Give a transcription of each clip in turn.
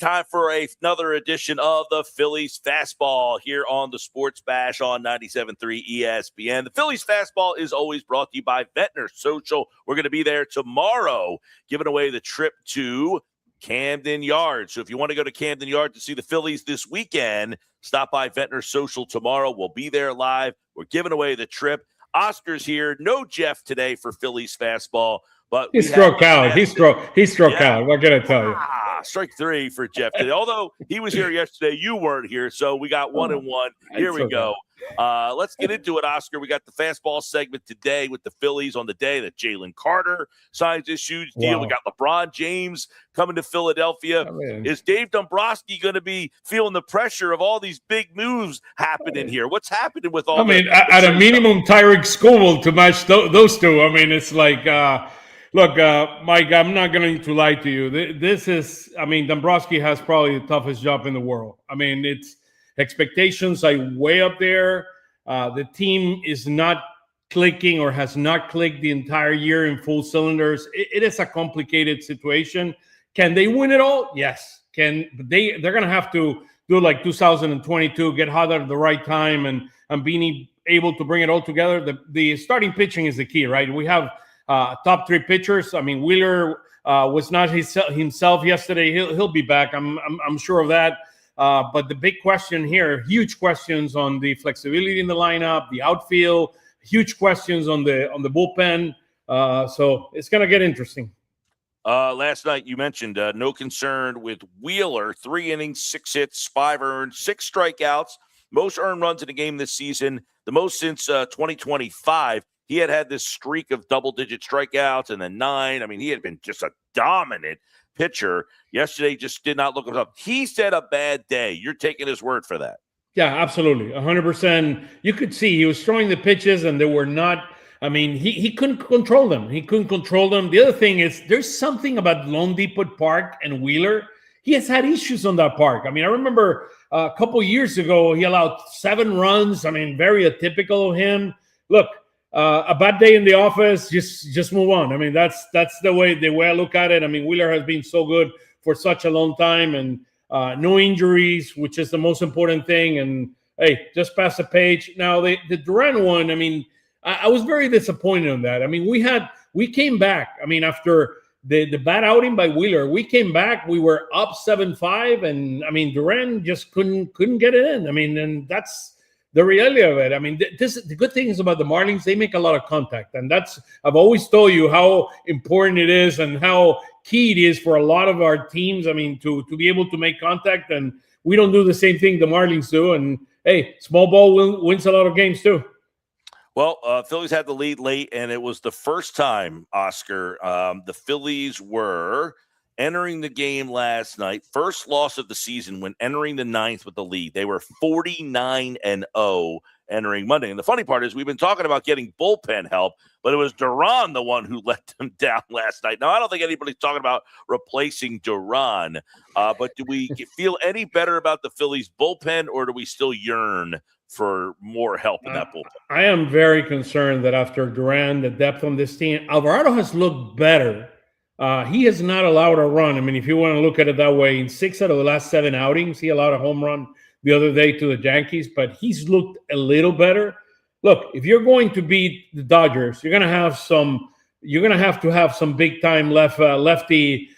time for another edition of the Phillies Fastball here on the Sports Bash on 97.3 ESPN. The Phillies Fastball is always brought to you by Ventnor Social. We're going to be there tomorrow, giving away the trip to Camden Yards. So if you want to go to Camden Yards to see the Phillies this weekend, stop by Ventnor Social tomorrow. We'll be there live. We're giving away the trip. Oscar's here. No Jeff today for Phillies Fastball. But he struck out. He struck out. What can I tell you? Strike three for Jeff today. Although he was here yesterday, you weren't here, so we got 1-1. Here we go. Let's get into it, Oscar. We got the fastball segment today with the Phillies on the day that Jalen Carter signs his huge deal. Wow. We got LeBron James coming to Philadelphia. Is Dave Dombrowski going to be feeling the pressure of all these big moves happening here? What's happening with all at a minimum, Tyreek School to match those two. I mean, it's like look, Mike, I'm not going to lie to you. This is, Dombrowski has probably the toughest job in the world. I mean, it's expectations are way up there. The team is not clicking or has not clicked the entire year in full cylinders. It is a complicated situation. Can they win it all? Yes. They're going to have to do like 2022, get hot at the right time and being able to bring it all together. The starting pitching is the key, right? We have top three pitchers. I mean, Wheeler was not himself yesterday. He'll be back. I'm sure of that. But the big question here, huge questions on the flexibility in the lineup, the outfield, huge questions on the bullpen. So it's going to get interesting. Last night you mentioned no concern with Wheeler. 3 innings, 6 hits, 5 earned, 6 strikeouts, most earned runs in a game this season, the most since 2025. He had this streak of double-digit strikeouts and then 9. I mean, he had been just a dominant pitcher. Yesterday just did not look up. He said a bad day. You're taking his word for that. Yeah, absolutely. 100%. You could see he was throwing the pitches and they were not – he couldn't control them. The other thing is there's something about Lone Depot Park and Wheeler. He has had issues on that park. I remember a couple years ago he allowed 7 runs. Very atypical of him. Look, a bad day in the office, just move on. That's the way I look at it. Wheeler has been so good for such a long time and no injuries, which is the most important thing. And hey, just pass the page. Now the Duran one, I was very disappointed on that. We came back. After the bad outing by Wheeler, we came back. We were up 7-5, and Duran just couldn't get it in. And that's the reality of it. The good thing is about the Marlins, they make a lot of contact. And I've always told you how important it is and how key it is for a lot of our teams, to be able to make contact. And we don't do the same thing the Marlins do. And, hey, small ball wins a lot of games too. Well, Phillies had the lead late, and it was the first time, Oscar, the Phillies were entering the game last night, first loss of the season when entering the 9th with the lead. They were 49-0 entering Monday. And the funny part is we've been talking about getting bullpen help, but it was Duran the one who let them down last night. Now, I don't think anybody's talking about replacing Duran, but do we feel any better about the Phillies bullpen, or do we still yearn for more help in that bullpen? I am very concerned that after Duran, the depth on this team, Alvarado has looked better. He has not allowed a run. If you want to look at it that way, in 6 out of the last 7 outings, he allowed a home run the other day to the Yankees, but he's looked a little better. Look, if you're going to beat the Dodgers, you're going to have to have some big time lefty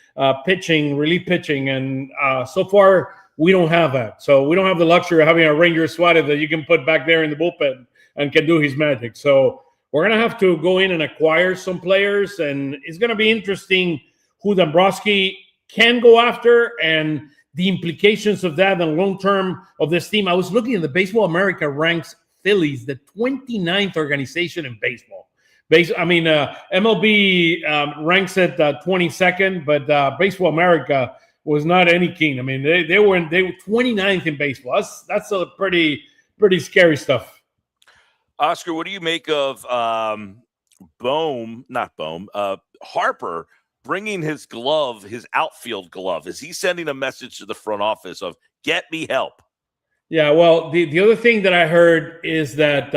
pitching, relief pitching, and so far we don't have that. So we don't have the luxury of having a Ranger Suarez that you can put back there in the bullpen and can do his magic. So we're going to have to go in and acquire some players, and it's going to be interesting who Dombrowski can go after and the implications of that and long-term of this team. I was looking at the Baseball America ranks Phillies, the 29th organization in baseball. MLB ranks at 22nd, but Baseball America was not any keen. They were 29th in baseball. That's a pretty scary stuff. Oscar, what do you make of Harper bringing his glove, his outfield glove? Is he sending a message to the front office of get me help? Yeah, well, the other thing that I heard is that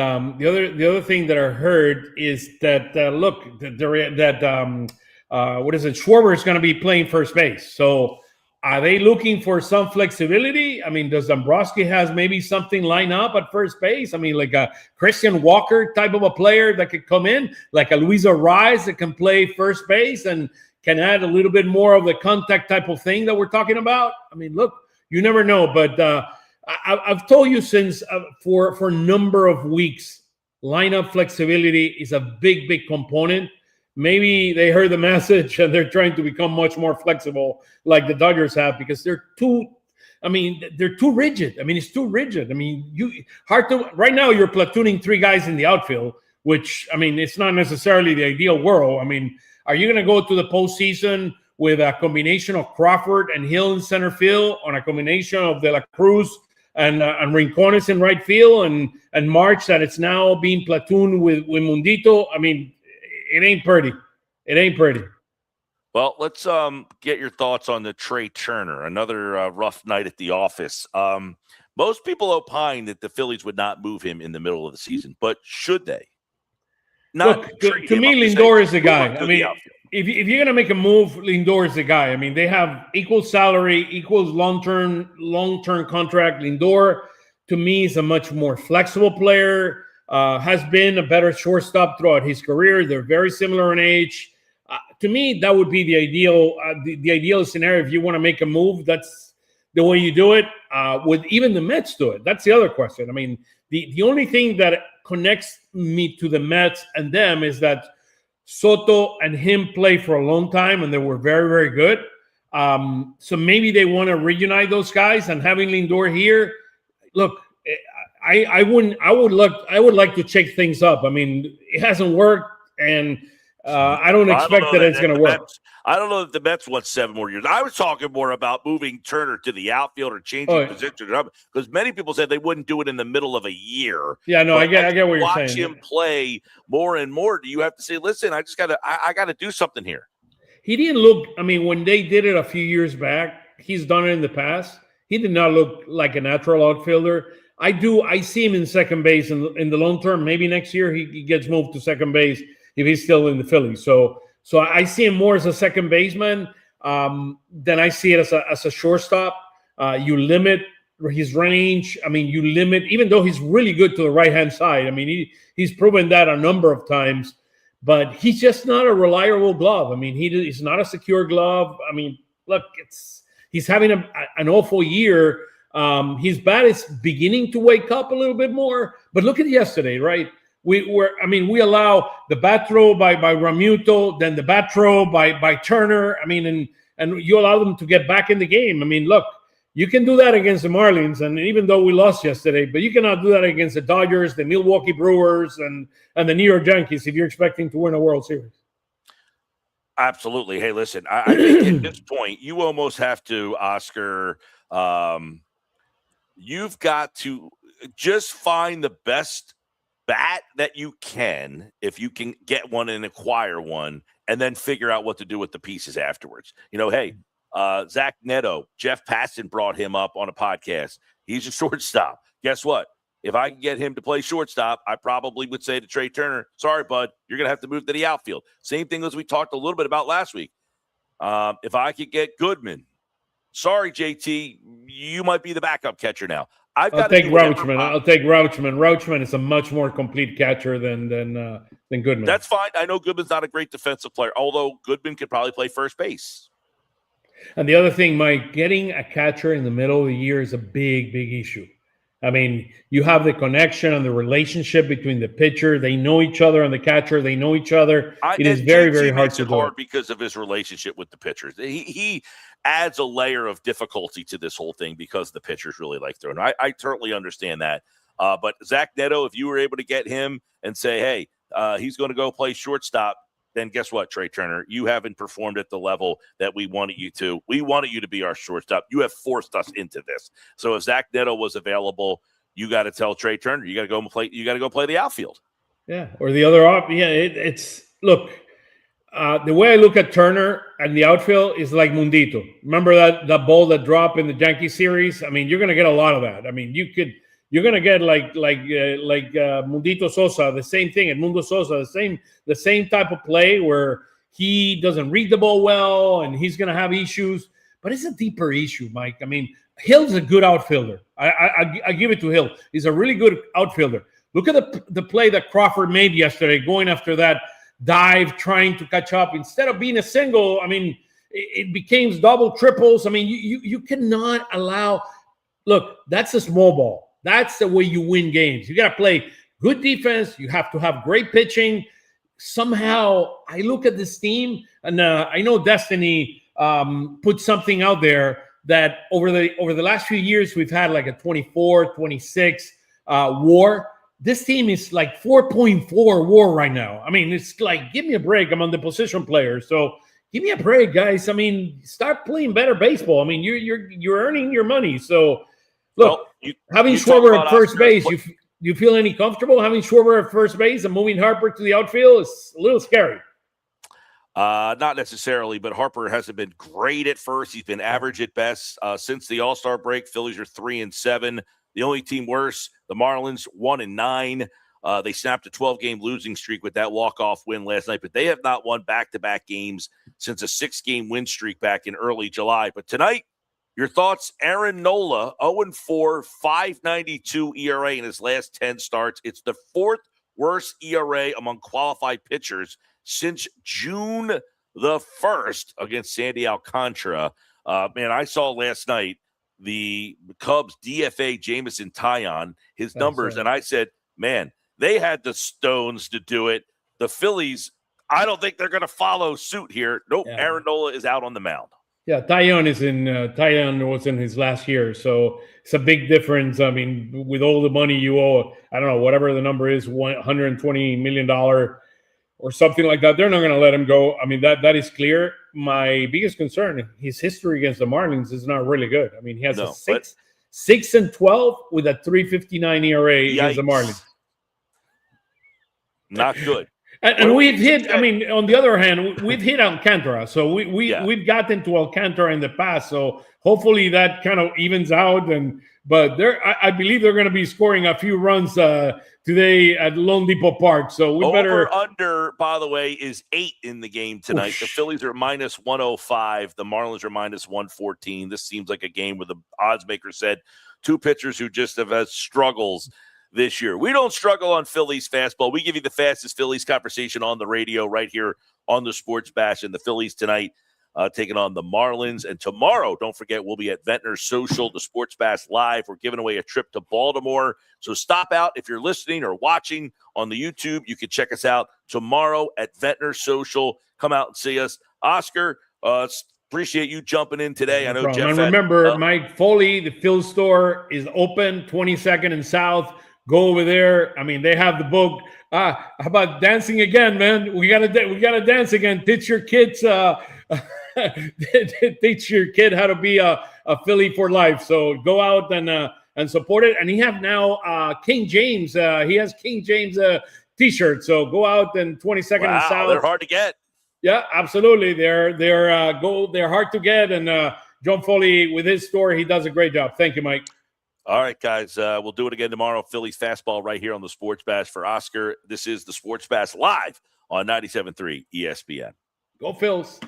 Schwarber is going to be playing first base. So Are they looking for some flexibility? I mean, does Dombrowski has maybe something lined up at first base? I mean, like a Christian Walker type of a player that could come in, like a Luis Arraez that can play first base and can add a little bit more of the contact type of thing that we're talking about. I mean, look, you never know. But I've told you since for a number of weeks, lineup flexibility is a big, big component. Maybe they heard the message and they're trying to become much more flexible like the Dodgers have, because they're too rigid. I mean, it's too rigid. I mean, right now you're platooning 3 guys in the outfield, which, I mean, it's not necessarily the ideal world. I mean, are you going to go to the postseason with a combination of Crawford and Hill in center field, on a combination of De La Cruz and Rincones in right field, and March that it's now being platooned with Mundito? I mean, it ain't pretty. It ain't pretty. Well, let's get your thoughts on the Trey Turner, another rough night at the office. Most people opine that the Phillies would not move him in the middle of the season, but should they? Look, to me, Lindor is the guy. I mean, if you're going to make a move, Lindor is the guy. I mean, they have equal salary, equals long-term contract. Lindor, to me, is a much more flexible player. Has been a better shortstop throughout his career. They're very similar in age. To me, that would be the ideal scenario. If you want to make a move, that's the way you do it. Would even the Mets do it? That's the other question. I mean, the only thing that connects me to the Mets and them is that Soto and him played for a long time, and they were very, very good. So maybe they want to reunite those guys, and having Lindor here, look, I would like to check things up. I mean, it hasn't worked, and I don't expect that it's going to work. I don't know that the Mets want 7 more years. I was talking more about moving Turner to the outfield or changing position, because many people said they wouldn't do it in the middle of a year. Yeah, no, I get what you're saying. Watch him play more and more. Do you have to say, listen, I got to do something here? He didn't look. I mean, when they did it a few years back, he's done it in the past. He did not look like a natural outfielder. I see him in second base in the long term. Maybe next year he gets moved to second base if he's still in the Phillies. So I see him more as a second baseman than I see it as a shortstop. You limit his range. I mean, you limit, even though he's really good to the right-hand side. I mean, he's proven that a number of times, but he's just not a reliable glove. I mean, he's not a secure glove. I mean, look, he's having an awful year. His bat is beginning to wake up a little bit more, but look at yesterday, right? We allow the bat throw by Realmuto, then the bat throw by Turner. I mean, and you allow them to get back in the game. I mean, look, you can do that against the Marlins, and even though we lost yesterday, but you cannot do that against the Dodgers, the Milwaukee Brewers, and the New York Yankees if you're expecting to win a World Series. Absolutely. Hey, listen, I think at this point you almost have to, Oscar. You've got to just find the best bat that you can, if you can get one and acquire one, and then figure out what to do with the pieces afterwards. You know, hey, Zach Neto, Jeff Passan brought him up on a podcast. He's a shortstop. Guess what? If I can get him to play shortstop, I probably would say to Trey Turner, sorry, bud, you're going to have to move to the outfield. Same thing as we talked a little bit about last week. If I could get Goodman, sorry, JT, you might be the backup catcher now. I'll take Rauchman. Rauchman is a much more complete catcher than Goodman. That's fine. I know Goodman's not a great defensive player, although Goodman could probably play first base. And the other thing, Mike, getting a catcher in the middle of the year is a big, big issue. I mean, you have the connection and the relationship between the pitcher. They know each other, and the catcher, they know each other. It is very, very hard to do. Because of his relationship with the pitchers. He adds a layer of difficulty to this whole thing because the pitchers really like throwing. I totally understand that. But Zach Neto, if you were able to get him and say, hey, he's going to go play shortstop, then guess what, Trey Turner? You haven't performed at the level that we wanted you to. We wanted you to be our shortstop. You have forced us into this. So if Zach Neto was available, you got to tell Trey Turner, you got to go play. You got to go play the outfield. Yeah, or the other option. Yeah, it's look. The way I look at Turner and the outfield is like Mundito. Remember that ball that dropped in the Yankee series? I mean, you're going to get a lot of that. I mean, you're going to get like Mundito Sosa, the same thing. And Mundo Sosa, the same type of play where he doesn't read the ball well and he's going to have issues. but it's a deeper issue, Mike. I mean, Hill's a good outfielder. I give it to Hill. He's a really good outfielder. Look at the play that Crawford made yesterday, going after that dive, trying to catch up. Instead of being a single, I mean, it became double, triples. I mean, you cannot allow. Look, that's a small ball. That's the way you win games. You got to play good defense. You have to have great pitching. Somehow, I look at this team, and I know Destiny put something out there that over the last few years, we've had like a 24, 26 WAR. This team is like 4.4 WAR right now. I mean, it's like, give me a break. I'm on the position player, so give me a break, guys. I mean, start playing better baseball. I mean, you're earning your money. So, look, having Schwarber at first base, you feel any comfortable having Schwarber at first base and moving Harper to the outfield? Is a little scary. Not necessarily, but Harper hasn't been great at first. He's been average at best. Since the All-Star break, Phillies are 3-7. The only team worse, the Marlins, 1-9. They snapped a 12-game losing streak with that walk-off win last night, but they have not won back-to-back games since a 6-game win streak back in early July. But tonight, your thoughts? Aaron Nola, 0-4, 5.92 ERA in his last 10 starts. It's the fourth worst ERA among qualified pitchers since June the 1st against Sandy Alcantara. Man, I saw last night the Cubs DFA Jameson Taillon, his numbers, and I said, man, they had the stones to do it. The Phillies, I don't think they're going to follow suit here. Nope, yeah. Aaron Nola is out on the mound. Yeah, Taillon was in his last year, so it's a big difference. I mean, with all the money you owe, I don't know, whatever the number is, $120 million or something like that, they're not going to let him go. I mean, that is clear. My biggest concern, his history against the Marlins is not really good. I mean, he has a 6-12 with a 3.59 ERA against the Marlins. Not good. And we've hit, I mean, on the other hand, we've hit Alcantara. So we've gotten to Alcantara in the past. So hopefully that kind of evens out. But I believe they're going to be scoring a few runs today at Lone Depot Park. So we better. Under, by the way, is 8 in the game tonight. Oof. The Phillies are minus 105. The Marlins are minus 114. This seems like a game where the odds maker said two pitchers who just have had struggles this year. We don't struggle on Phillies fastball. We give you the fastest Phillies conversation on the radio right here on the Sports Bash. And the Phillies tonight taking on the Marlins. And tomorrow, don't forget, we'll be at Ventnor Social, the Sports Bash Live. We're giving away a trip to Baltimore. So stop out. If you're listening or watching on the YouTube, you can check us out tomorrow at Ventnor Social. Come out and see us. Oscar, appreciate you jumping in today. I know Jeff. And remember, Mike Foley, the Phil store is open, 22nd and South. Go over there. I mean, they have the book. How about dancing again, man? We gotta dance again. Teach your kids. Teach your kid how to be a Philly for life. So go out and support it. And he have now King James. He has King James T-shirt. So go out and 22nd and South. They're hard to get. Yeah, absolutely. They're hard to get. And John Foley with his store, he does a great job. Thank you, Mike. All right, guys, we'll do it again tomorrow. Phillies Fastball right here on the Sports Bash for Oscar. This is the Sports Bash live on 97.3 ESPN. Go Phils.